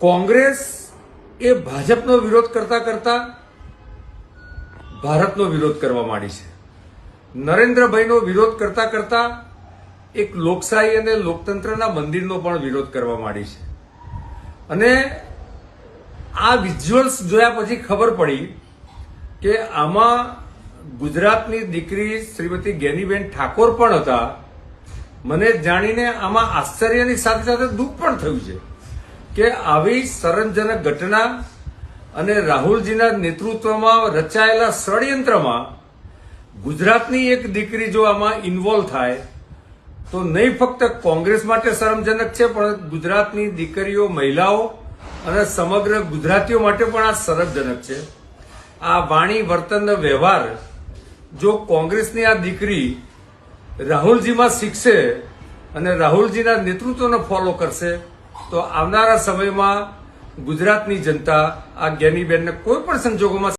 કોંગ્રેસ એ ભાજપનો વિરોધ કરતા કરતા ભારતનો વિરોધ કરવા માંડી છે. નરેન્દ્રભાઈનો વિરોધ કરતા કરતા એક લોકશાહી અને લોકતંત્રના મંદિરનો પણ વિરોધ કરવા માંડી છે. અને આ વિઝ્યુઅલ્સ જોયા પછી ખબર પડી કે આમાં ગુજરાતની દીકરી શ્રીમતી ગેનીબેન ઠાકોર પણ હતા. મને જાણીને આમાં આશ્ચર્યની સાથે સાથે દુઃખ પણ થયું છે કે આવી શરમજનક ઘટના અને રાહુલજીના નેતૃત્વમાં રચાયેલા ષડયંત્રમાં ગુજરાતની એક દીકરી જો આમાં ઇન્વોલ્વ થાય તો નહીં ફક્ત કોંગ્રેસ માટે શરમજનક છે, પણ ગુજરાતની દીકરીઓ, મહિલાઓ અને સમગ્ર ગુજરાતીઓ માટે પણ આ શરમજનક છે. આ વાણી, વર્તન, વ્યવહાર જો કોંગ્રેસની આ દીકરી રાહુલજીમાં શીખશે અને રાહુલજીના નેતૃત્વને ફોલો કરશે તો આવનારા સમયમાં ગુજરાતની જનતા આ જ્ઞાનીબેનને કોઈ પણ સંજોગોમાં